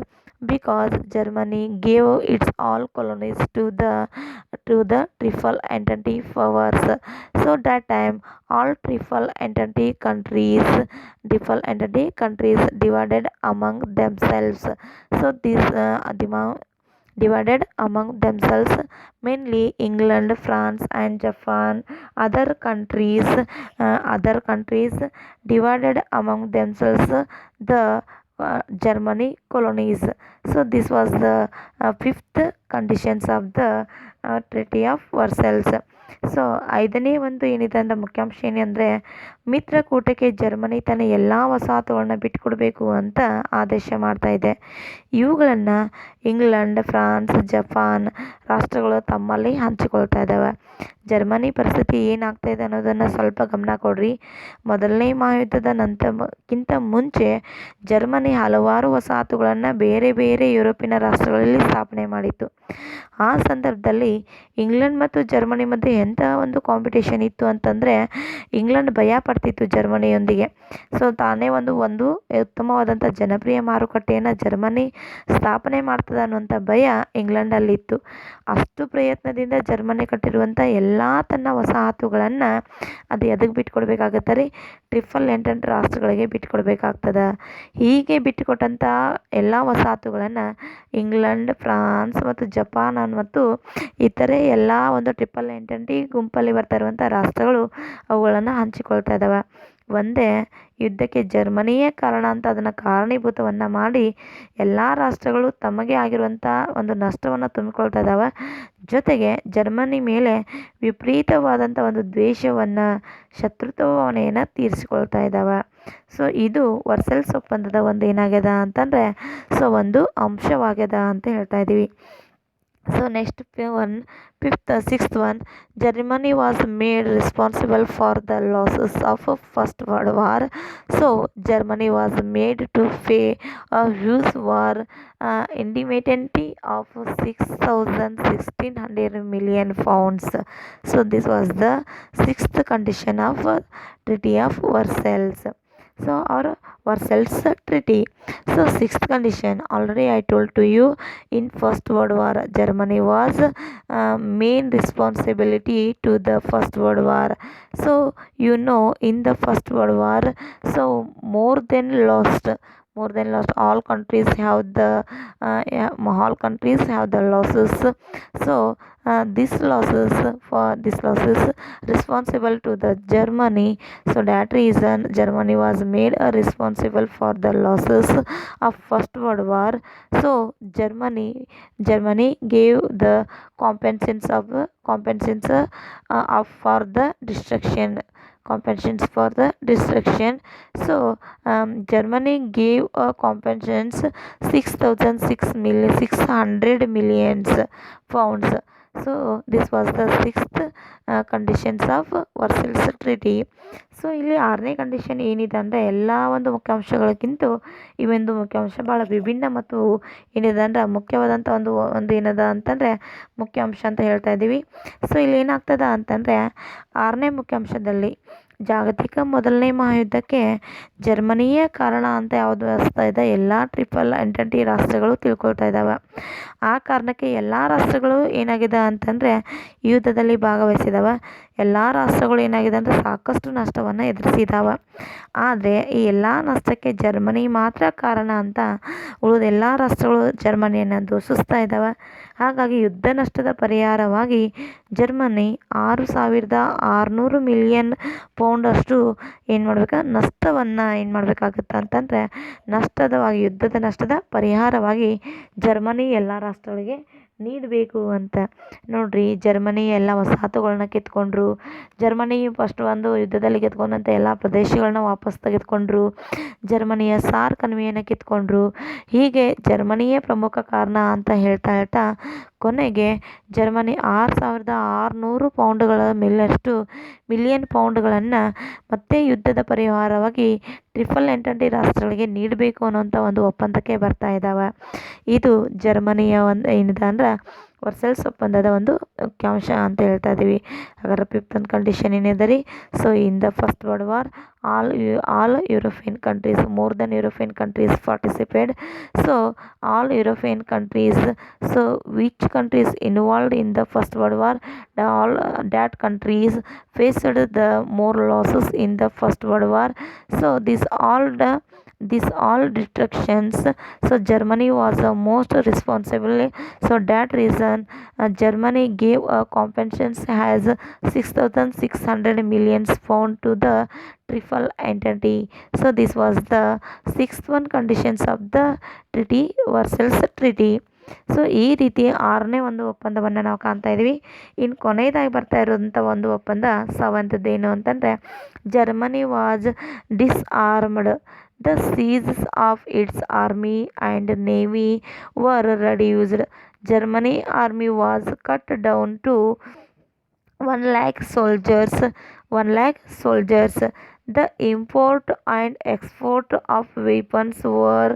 because Germany gave its all colonies to the Triple Entente powers. So that time all Triple Entente countries divided among themselves. So this divided among themselves, mainly England, France, and Japan. Other countries divided among themselves the Germany colonies. So this was the fifth conditions of the Treaty of Versailles. So ಐದನೇ ಒಂದು ಏನಿದೆ ಅಂದರೆ ಮುಖ್ಯಾಂಶ ಏನಂದರೆ ಮಿತ್ರಕೂಟಕ್ಕೆ Germany ತನ್ನ ಎಲ್ಲ ವಸಾಹತುಗಳನ್ನ ಬಿಟ್ಟುಕೊಡ್ಬೇಕು ಅಂತ ಆದೇಶ ಮಾಡ್ತಾ ಇದೆ. ಇವುಗಳನ್ನು ಇಂಗ್ಲೆಂಡ್, ಫ್ರಾನ್ಸ್, ಜಪಾನ್ ರಾಷ್ಟ್ರಗಳು ತಮ್ಮಲ್ಲಿ ಹಂಚಿಕೊಳ್ತಾ ಇದ್ದಾವೆ. ಜರ್ಮನಿ ಪರಿಸ್ಥಿತಿ ಏನಾಗ್ತಾ ಇದೆ ಅನ್ನೋದನ್ನು ಸ್ವಲ್ಪ ಗಮನ ಕೊಡ್ರಿ. ಮೊದಲನೇ ಮಹಾಯುದ್ಧದ ನಂತರಕ್ಕಿಂತ ಮುಂಚೆ ಜರ್ಮನಿ ಹಲವಾರು ವಸಾಹತುಗಳನ್ನು ಬೇರೆ ಬೇರೆ ಯುರೋಪಿನ ರಾಷ್ಟ್ರಗಳಲ್ಲಿ ಸ್ಥಾಪನೆ ಮಾಡಿತ್ತು. ಆ ಸಂದರ್ಭದಲ್ಲಿ ಇಂಗ್ಲೆಂಡ್ ಮತ್ತು ಜರ್ಮನಿ ಮಧ್ಯೆ ಎಂಥ ಒಂದು ಕಾಂಪಿಟೇಷನ್ ಇತ್ತು ಅಂತಂದರೆ, ಇಂಗ್ಲೆಂಡ್ ಭಯ ಪಡ್ತಿತ್ತು ಜರ್ಮನಿಯೊಂದಿಗೆ. ಸೊ ತಾನೇ ಒಂದು ಉತ್ತಮವಾದಂಥ ಜನಪ್ರಿಯ ಮಾರುಕಟ್ಟೆಯನ್ನು ಜರ್ಮನಿ ಸ್ಥಾಪನೆ ಮಾಡ್ತದೆ ಅನ್ನುವಂಥ ಭಯ ಇಂಗ್ಲೆಂಡಲ್ಲಿತ್ತು. ಅಷ್ಟು ಪ್ರಯತ್ನದಿಂದ ಜರ್ಮನಿ ಕಟ್ಟಿರುವಂಥ ಎಲ್ಲ ತನ್ನ ವಸಾಹತುಗಳನ್ನು ಅದು ಎದಕ್ಕೆ ಬಿಟ್ಕೊಡ್ಬೇಕಾಗತ್ತೆ ರೀ? ಟ್ರಿಪಲ್ ಎಂಟೆಂಟ್ ರಾಷ್ಟ್ರಗಳಿಗೆ ಬಿಟ್ಕೊಡ್ಬೇಕಾಗ್ತದೆ. ಹೀಗೆ ಬಿಟ್ಟುಕೊಟ್ಟಂಥ ಎಲ್ಲ ವಸಾಹತುಗಳನ್ನು ಇಂಗ್ಲೆಂಡ್, ಫ್ರಾನ್ಸ್ ಮತ್ತು ಜಪಾನ್ ಮತ್ತು ಇತರೆ ಎಲ್ಲ ಒಂದು ಟ್ರಿಪಲ್ ಎಂಟೆಂಟಿ ಗುಂಪಲ್ಲಿ ಬರ್ತಾ ಇರುವಂಥ ರಾಷ್ಟ್ರಗಳು ಅವುಗಳನ್ನು ಹಂಚಿಕೊಳ್ತಾ ಇದ್ದಾವೆ. ಒಂದೇ ಯುದ್ಧಕ್ಕೆ ಜರ್ಮನಿಯೇ ಕಾರಣ ಅಂತ ಅದನ್ನು ಕಾರಣೀಭೂತವನ್ನು ಮಾಡಿ ಎಲ್ಲ ರಾಷ್ಟ್ರಗಳು ತಮಗೆ ಆಗಿರುವಂಥ ಒಂದು ನಷ್ಟವನ್ನು ತುಂಬಿಕೊಳ್ತಾ ಇದ್ದಾವೆ. ಜೊತೆಗೆ ಜರ್ಮನಿ ಮೇಲೆ ವಿಪರೀತವಾದಂಥ ಒಂದು ದ್ವೇಷವನ್ನು, ಶತ್ರುತ್ವವನ್ನು ತೀರಿಸಿಕೊಳ್ತಾ ಇದ್ದಾವೆ. ಸೊ ಇದು ವರ್ಸೆಲ್ಸ್ ಒಪ್ಪಂದದ ಒಂದು ಏನಾಗ್ಯದ ಅಂತಂದರೆ ಒಂದು ಅಂಶವಾಗ್ಯದ ಅಂತ ಹೇಳ್ತಾ ಇದ್ದೀವಿ. So next sixth one, Germany was made responsible for the losses of First World War. So Germany was made to pay a huge war indemnity of 1600 million pounds. So this was the sixth condition of Treaty of Versailles. So our Versailles Treaty. So sixth condition, already I told to you, in First World War Germany was main responsibility to the First World War. So in the First World War, so more than lost, all countries have the losses. So this losses responsible to the Germany. So that reason Germany was made responsible for the losses of First World War. So Germany gave the compensations for the destruction. So Germany gave compensations 600 million pounds. So this was the sixth conditions of Versailles Treaty. So ಇಲ್ಲಿ ಆರನೇ condition ಏನಿದೆ ಅಂದರೆ ಎಲ್ಲ ಒಂದು ಮುಖ್ಯಾಂಶಗಳಿಗಿಂತ ಈ ಒಂದು ಮುಖ್ಯಾಂಶ ಭಾಳ ವಿಭಿನ್ನ ಮತ್ತು ಏನಿದೆ ಅಂದರೆ ಮುಖ್ಯವಾದಂಥ ಒಂದು ಏನದ ಅಂತಂದರೆ ಮುಖ್ಯಾಂಶ ಅಂತ ಹೇಳ್ತಾ ಇದ್ದೀವಿ. ಸೊ ಇಲ್ಲಿ ಏನಾಗ್ತದ ಅಂತಂದರೆ ಆರನೇ ಮುಖ್ಯಾಂಶದಲ್ಲಿ ಜಾಗತಿಕ ಮೊದಲನೇ ಮಹಾಯುದ್ಧಕ್ಕೆ ಜರ್ಮನಿಯೇ ಕಾರಣ ಅಂತ ಯಾವುದು ವ್ಯವಸ್ಥೆ ಇದೆ, ಎಲ್ಲ ಟ್ರಿಪಲ್ ಎಂಟೆಂಟಿ ರಾಷ್ಟ್ರಗಳು ತಿಳ್ಕೊಳ್ತಾ ಇದ್ದಾವೆ. ಆ ಕಾರಣಕ್ಕೆ ಎಲ್ಲ ರಾಷ್ಟ್ರಗಳು ಏನಾಗಿದೆ ಅಂತಂದರೆ ಯುದ್ಧದಲ್ಲಿ ಭಾಗವಹಿಸಿದಾವೆ. ಎಲ್ಲ ರಾಷ್ಟ್ರಗಳು ಏನಾಗಿದೆ ಅಂದರೆ ಸಾಕಷ್ಟು ನಷ್ಟವನ್ನು ಎದುರಿಸಿದಾವೆ. ಆದರೆ ಈ ಎಲ್ಲ ನಷ್ಟಕ್ಕೆ ಜರ್ಮನಿ ಮಾತ್ರ ಕಾರಣ ಅಂತ ಉಳಿದ ಎಲ್ಲ ರಾಷ್ಟ್ರಗಳು ಜರ್ಮನಿಯನ್ನು ದೂಷಿಸ್ತಾ ಇದ್ದಾವೆ. ಹಾಗಾಗಿ ಯುದ್ಧ ನಷ್ಟದ ಪರಿಹಾರವಾಗಿ ಜರ್ಮನಿ 6600 ಮಿಲಿಯನ್ ಪೌಂಡಷ್ಟು ನಷ್ಟವನ್ನು ಮಾಡಬೇಕಾಗುತ್ತೆ ಅಂತಂದರೆ ಯುದ್ಧದ ನಷ್ಟದ ಪರಿಹಾರವಾಗಿ ಜರ್ಮನಿ ಎಲ್ಲ ರಾಷ್ಟ್ರಗಳಿಗೆ ನೀಡಬೇಕು ಅಂತ. ನೋಡ್ರಿ, ಜರ್ಮನಿ ಎಲ್ಲ ವಸಾಹತುಗಳನ್ನ ಕಿತ್ಕೊಂಡ್ರು. ಜರ್ಮನಿ ಫಸ್ಟ್ ಒಂದು ಯುದ್ಧದಲ್ಲಿ ಕಿತ್ಕೊಂಡಂಥ ಎಲ್ಲ ಪ್ರದೇಶಗಳನ್ನ ವಾಪಸ್ ತೆಗೆದುಕೊಂಡ್ರು. ಜರ್ಮನಿಯ ಸಾರ್ ಕಣಿವೆಯನ್ನು ಕಿತ್ಕೊಂಡ್ರು. ಹೀಗೆ ಜರ್ಮನಿಯೇ ಪ್ರಮುಖ ಕಾರಣ ಅಂತ ಹೇಳ್ತಾ ಕೊನೆಗೆ ಜರ್ಮನಿ 6600 ಪೌಂಡ್ಗಳ ಮಿಲಿಯನ್ ಪೌಂಡ್ಗಳನ್ನು ಮತ್ತೆ ಯುದ್ಧದ ಪರಿಹಾರವಾಗಿ ಟ್ರಿಪಲ್ ಎಂಟೆಂಟಿ ರಾಷ್ಟ್ರಗಳಿಗೆ ನೀಡಬೇಕು ಅನ್ನೋಂಥ ಒಂದು ಒಪ್ಪಂದಕ್ಕೆ ಬರ್ತಾ ಇದ್ದಾವೆ. ಇದು ಜರ್ಮನಿಯ ಒಂದು ಏನಿದೆ ಅಂದ್ರೆ ವರ್ಸೆಲ್ಸ್ ಒಪ್ಪಂದದ ಒಂದು ಮುಖ್ಯಾಂಶ ಅಂತ ಹೇಳ್ತಾ ಇದ್ದೀವಿ. ಹಾಗಾದ್ರೆ 5th ಒಂದು ಕಂಡೀಷನ್ ಏನಿದೆ ರೀ, so in the first world war all European countries, more than European countries participate. So all European countries, so which countries involved in the first world war, all that countries faced the more losses in the first world war. So these all destructions, so Germany was the most responsible. So that reason Germany gave a compensation as 6,600 million pound to the triple entity. So this was the sixth one conditions of the treaty, Versailles ಟ್ರಿಟಿ. So ಈ ರೀತಿ 6ನೇ ಒಂದು ಒಪ್ಪಂದವನ್ನು ನಾವು ಕಾಣ್ತಾ ಇದ್ದೀವಿ. ಇನ್ನು ಕೊನೆಯದಾಗಿ ಬರ್ತಾ ಇರೋಂಥ ಒಂದು ಒಪ್ಪಂದ 7th ಏನು ಅಂತಂದರೆ, Germany was disarmed, the sizes of its army and navy were reduced. Germany army was cut down to 1 lakh soldiers. 1 lakh soldiers. The import and export of weapons were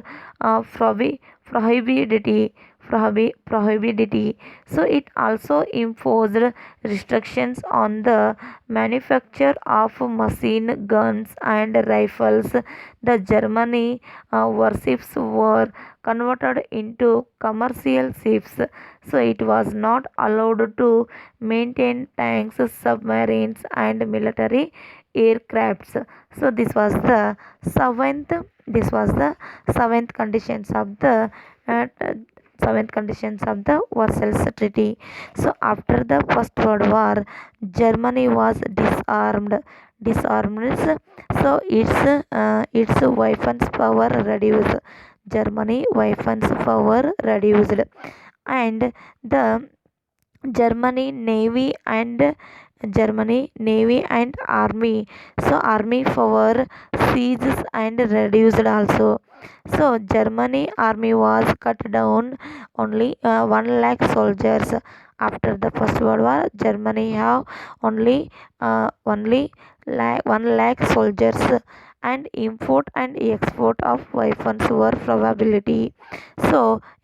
prohibited. So it also imposed restrictions on the manufacture of machine guns and rifles. The Germany warships were converted into commercial ships. So it was not allowed to maintain tanks, submarines and military aircrafts. So this was the seventh conditions of the Versailles Treaty. So after the First World War, Germany was disarmed. So its weapons power reduced. Germany weapons power reduced, and the Germany Navy and Army. So Army power ceased and reduced also. So Germany Army was cut down only 1 lakh soldiers. After the First World War, Germany have only 1 lakh soldiers, and import and export of weapons were probability. So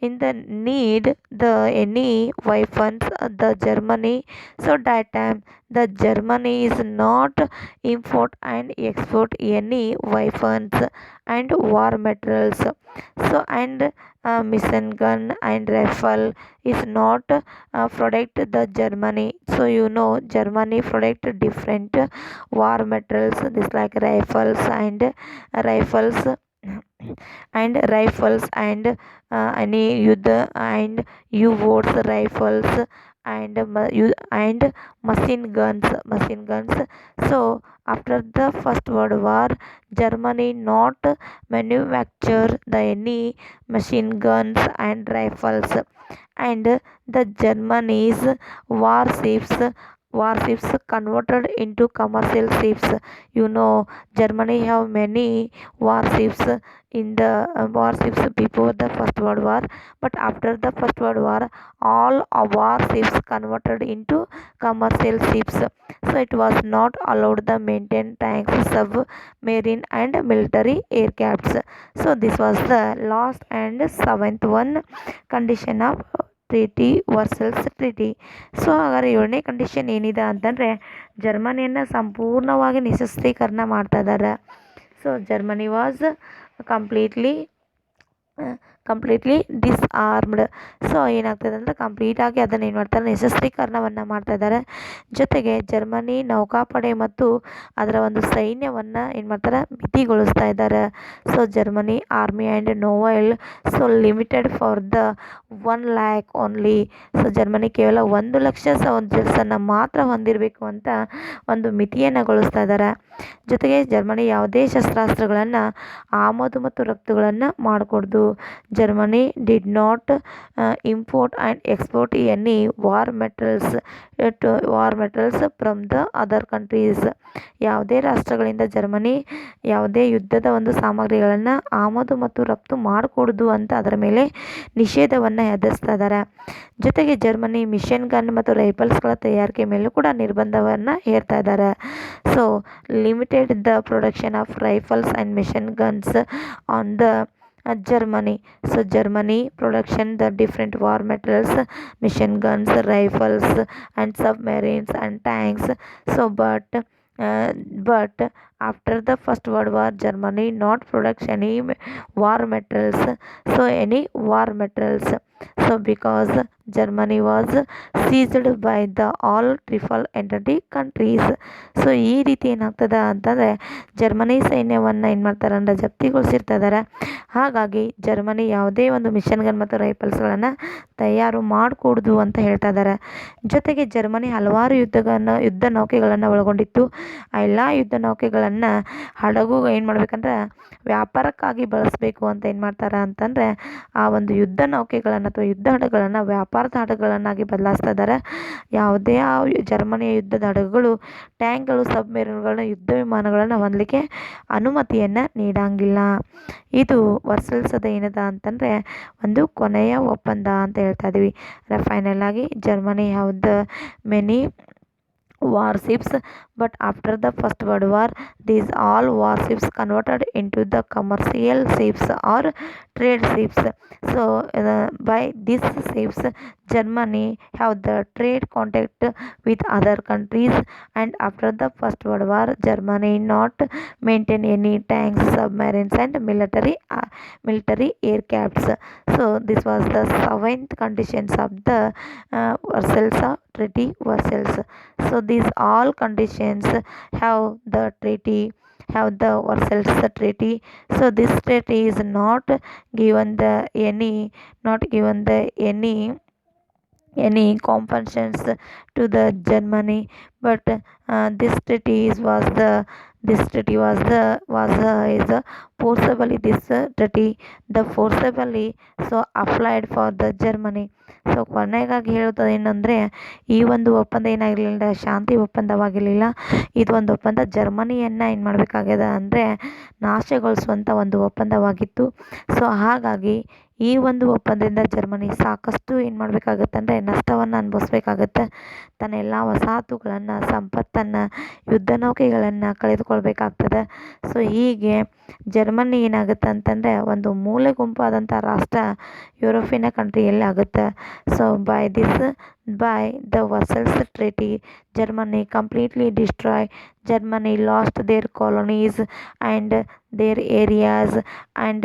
in the need the any weapons the Germany, so that time the Germany is not import and export any weapons and war materials. So and machine gun and rifle is not product the Germany. So Germany product different war materials, this like rifles and any Yuddha and U-boats rifles and machine guns. So after the First World War, Germany not manufacture the any machine guns and rifles, and the Germany's warships converted into commercial ships. Germany have many warships in the warships before the First World War, but after the First World War all warships converted into commercial ships. So it was not allowed to maintain tanks, submarine and military aircrafts. So this was the last and 7th one condition of treaty Versailles treaty. So ಹಾಗಾದ್ರೆ 7ನೇ condition ಏನಿದೆ ಅಂತಂದರೆ, ಜರ್ಮನಿಯನ್ನು ಸಂಪೂರ್ಣವಾಗಿ ನಿಶಸ್ತ್ರೀಕರಣ ಮಾಡ್ತಾ ಇದ್ದಾರೆ. So Germany was completely disarmed. So ಏನಾಗ್ತದೆ ಅಂದರೆ ಕಂಪ್ಲೀಟಾಗಿ ಅದನ್ನು ಏನು ಮಾಡ್ತಾರೆ, ನಿಶಸ್ತ್ರೀಕರಣವನ್ನು ಮಾಡ್ತಾ ಇದ್ದಾರೆ. ಜೊತೆಗೆ ಜರ್ಮನಿ ನೌಕಾಪಡೆ ಮತ್ತು ಅದರ ಒಂದು ಸೈನ್ಯವನ್ನು ಏನು ಮಾಡ್ತಾರೆ, ಮಿತಿಗೊಳಿಸ್ತಾ ಇದ್ದಾರೆ. So Germany army and novel so limited for the 1 lakh only. So Germany ಕೇವಲ 1 ಲಕ್ಷ ಸೋಲ್ಜರ್ಸನ್ನು ಮಾತ್ರ ಹೊಂದಿರಬೇಕು ಅಂತ ಒಂದು ಮಿತಿಯನ್ನು ಗೊಳಿಸ್ತಾ ಇದ್ದಾರೆ. ಜೊತೆಗೆ ಜರ್ಮನಿ ಯಾವುದೇ ಶಸ್ತ್ರಾಸ್ತ್ರಗಳನ್ನು ಆಮದು ಮತ್ತು ರಫ್ತುಗಳನ್ನು ಮಾಡಿಕೊಡ್ದು. Germany did not import and export any war materials from the other countries. ಯಾವುದೇ ರಾಷ್ಟ್ರಗಳಿಂದ ಜರ್ಮನಿ ಯಾವುದೇ ಯುದ್ಧದ ಒಂದು ಸಾಮಗ್ರಿಗಳನ್ನು ಆಮದು ಮತ್ತು ರಫ್ತು ಮಾಡಿಕೊಡ್ದು ಅಂತ ಅದರ ಮೇಲೆ ನಿಷೇಧವನ್ನು ಹೆದರಿಸ್ತಾ ಇದ್ದಾರೆ. ಜೊತೆಗೆ ಜರ್ಮನಿ ಮಿಷನ್ ಗನ್ ಮತ್ತು ರೈಫಲ್ಸ್ಗಳ ತಯಾರಿಕೆ ಮೇಲೂ ಕೂಡ ನಿರ್ಬಂಧವನ್ನು ಹೇರ್ತಾ ಇದ್ದಾರೆ. So limited the production of rifles and machine guns on the Germany. So Germany production the different war materials, machine guns, rifles, and submarines and tanks. So but after the First World War, Germany not produce any war materials. So any war materials. So because Germany was seized by the all triple entity countries. So ಈ ರೀತಿ ಏನಾಗ್ತದೆ ಅಂತಂದರೆ Germany ಸೈನ್ಯವನ್ನು ಏನು ಮಾಡ್ತಾರೆ ಅಂದರೆ ಜಪ್ತಿಗೊಳಿಸಿರ್ತಾ ಇದ್ದಾರೆ. ಹಾಗಾಗಿ ಜರ್ಮನಿ ಯಾವುದೇ ಒಂದು ಮಿಷನ್ ಗನ್ ಮತ್ತು ರೈಫಲ್ಸ್ಗಳನ್ನು ತಯಾರು ಮಾಡಿಕೊಡ್ದು ಅಂತ ಹೇಳ್ತಾ ಇದ್ದಾರೆ. ಜೊತೆಗೆ ಜರ್ಮನಿ ಹಲವಾರು ಯುದ್ಧ ನೌಕೆಗಳನ್ನು ಒಳಗೊಂಡಿತ್ತು. ಆ ಎಲ್ಲ ಯುದ್ಧ ನೌಕೆಗಳನ್ನು ಹಡಗು ಏನು ಮಾಡ್ಬೇಕಂದ್ರೆ ವ್ಯಾಪಾರಕ್ಕಾಗಿ ಬಳಸಬೇಕು ಅಂತ ಏನು ಮಾಡ್ತಾರೆ ಅಂತಂದರೆ ಆ ಒಂದು ಯುದ್ಧ ನೌಕೆಗಳನ್ನು ಅಥವಾ ಯುದ್ಧ ಹಡಗುಗಳನ್ನು ವ್ಯಾಪಾರದ ಹಡಗುಗಳನ್ನಾಗಿ ಬದಲಾಯಿಸ್ತಾ ಇದ್ದಾರೆ. ಯಾವುದೇ ಜರ್ಮನಿಯ ಯುದ್ಧದ ಹಡಗುಗಳು ಟ್ಯಾಂಕ್ಗಳು, ಸಬ್ಮೆರಿನ್ಗಳನ್ನ, ಯುದ್ಧ ವಿಮಾನಗಳನ್ನು ಹೊಂದಲಿಕ್ಕೆ ಅನುಮತಿಯನ್ನು ನೀಡಂಗಿಲ್ಲ. ಇದು ವರ್ಸಲ್ಸದ ಏನದ ಅಂತಂದರೆ ಒಂದು ಕೊನೆಯ ಒಪ್ಪಂದ ಅಂತ ಹೇಳ್ತಾ ಇದ್ದೀವಿ. ಫೈನಲ್ ಆಗಿ Germany have the many warships, but after the First World War these all warships converted into the commercial ships or trade ships. So by these ships Germany have the trade contact with other countries, and after the First World War Germany not maintain any tanks, submarines and military aircrafts. So this was the seventh conditions of the Versailles Treaty Versailles. So these all conditions have the treaty, have the Versailles Treaty. So this treaty is not given the any compensations to the Germany, but this treaty is forcibly so applied for the Germany. So ಕೊನೆಗಾಗಿ ಹೇಳುತ್ತದೆ ಏನಂದರೆ ಈ ಒಂದು ಒಪ್ಪಂದ ಏನಾಗಿರಲಿಲ್ಲ, ಶಾಂತಿ ಒಪ್ಪಂದವಾಗಿರಲಿಲ್ಲ. ಇದು ಒಂದು ಒಪ್ಪಂದ ಜರ್ಮನಿಯನ್ನು ಏನು ಮಾಡಬೇಕಾಗ್ಯದ ಅಂದರೆ ನಾಶಗೊಳಿಸುವಂಥ ಒಂದು ಒಪ್ಪಂದವಾಗಿತ್ತು. ಸೊ ಹಾಗಾಗಿ ಈ ಒಂದು ಒಪ್ಪಂದದಿಂದ ಜರ್ಮನಿ ಸಾಕಷ್ಟು ಏನು ಮಾಡಬೇಕಾಗತ್ತೆ ಅಂದರೆ ನಷ್ಟವನ್ನು ಅನುಭವಿಸ್ಬೇಕಾಗತ್ತೆ. ತನ್ನ ಎಲ್ಲ ವಸಾಹತುಗಳನ್ನು, ಸಂಪತ್ತನ್ನು, ಯುದ್ಧ ನೌಕೆಗಳನ್ನು ಕಳೆದುಕೊಳ್ಬೇಕಾಗ್ತದೆ. ಸೊ ಹೀಗೆ ಜರ್ಮನಿ ಏನಾಗುತ್ತೆ ಅಂತಂದರೆ ಒಂದು ಮೂಲೆ ಗುಂಪಾದಂಥ ರಾಷ್ಟ್ರ ಯುರೋಪಿನ ಕಂಟ್ರಿಯಲ್ಲಿ ಆಗುತ್ತೆ. So by the Versailles Treaty Germany completely destroyed. Germany lost their colonies and their areas, and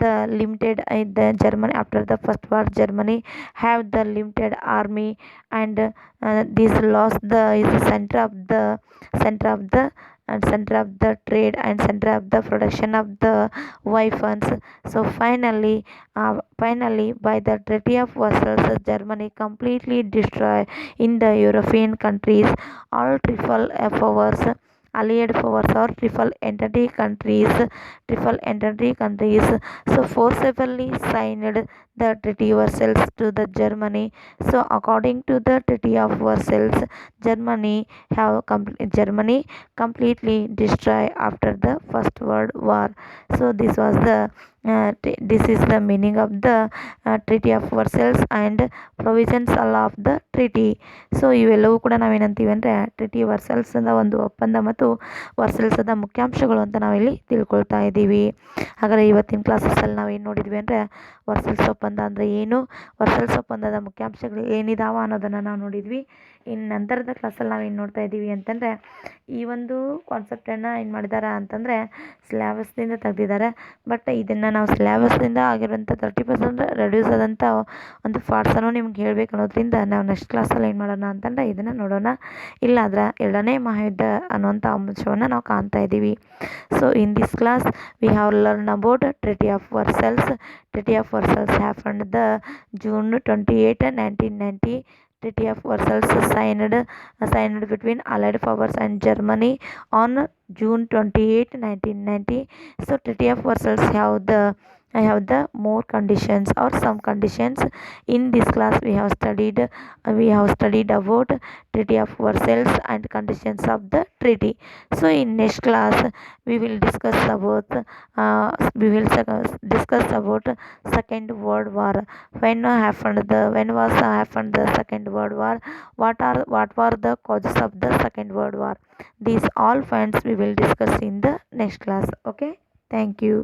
the limited the Germany after the First War Germany have the limited army, and this lost the is the center of the trade and center of the production of the weapons. So finally by the Treaty of Versailles Germany completely destroyed in the European countries all triple powers, allied powers or triple entity countries. So forcibly signed the Treaty of Versailles to the Germany. So according to the Treaty of Versailles Germany completely destroyed after the First World War. So this is the meaning of the Treaty of Versailles and provisions all of the treaty. So ಇವೆಲ್ಲವೂ ಕೂಡ ನಾವೇನಂತೀವಿ ಅಂದರೆ ಟ್ರಿಟಿ ವರ್ಸಲ್ಸ್ನ ಒಂದು ಒಪ್ಪಂದ ಮತ್ತು ವರ್ಸಲ್ಸದ ಮುಖ್ಯಾಂಶಗಳು ಅಂತ ನಾವಿಲ್ಲಿ ತಿಳ್ಕೊಳ್ತಾ ಇದ್ದೀವಿ. ಹಾಗಾದರೆ ಇವತ್ತಿನ ಕ್ಲಾಸಸ್ಸಲ್ಲಿ ನಾವೇನು ನೋಡಿದ್ವಿ ಅಂದರೆ ವರ್ಸಲ್ಸ್ ಒಪ್ಪಂದ ಅಂದರೆ ಏನು, ವರ್ಸಲ್ಸ್ ಒಪ್ಪಂದದ ಮುಖ್ಯಾಂಶಗಳು ಏನಿದಾವ ಅನ್ನೋದನ್ನು ನಾವು ನೋಡಿದ್ವಿ. ಇನ್ನು ನಂತರದ ಕ್ಲಾಸಲ್ಲಿ ನಾವೇನು ನೋಡ್ತಾ ಇದ್ದೀವಿ ಅಂತಂದರೆ ಈ ಒಂದು ಕಾನ್ಸೆಪ್ಟನ್ನು ಏನು ಮಾಡಿದ್ದಾರೆ ಅಂತಂದರೆ ಸಿಲೆಬಸ್ದಿಂದ ತೆಗೆದಿದ್ದಾರೆ. ಬಟ್ ಇದನ್ನು ನಾವು ಸಿಲೆಬಸ್ದಿಂದ ಆಗಿರೋಂಥ 30% ರೆಡ್ಯೂಸ್ ಆದಂಥ ಒಂದು ಪಾರ್ಟ್ಸನ್ನು ನಿಮ್ಗೆ ಹೇಳ್ಬೇಕು ಅನ್ನೋದ್ರಿಂದ ನಾವು ನೆಕ್ಸ್ಟ್ ಕ್ಲಾಸಲ್ಲಿ ಏನು ಮಾಡೋಣ ಅಂತಂದರೆ ಇದನ್ನು ನೋಡೋಣ. ಇಲ್ಲಾಂದ್ರೆ ಎರಡನೇ ಮಹಾಯುದ್ಧ ಅನ್ನುವಂಥ ಅಂಶವನ್ನು ನಾವು ಕಾಣ್ತಾ ಇದ್ದೀವಿ. So in this class we have learn about treaty of Versailles. Treaty of Versailles happened the June 28, 1990. Treaty of Versailles signed between Allied powers and Germany on June 28, 1990. So Treaty of Versailles have the more conditions or some conditions. In this class we have studied about Treaty of Versailles and conditions of the treaty. So in next class we will discuss about Second World War. When was happened the Second World War? What were the causes of the Second World War? These all points we will discuss in the next class. Okay, thank you.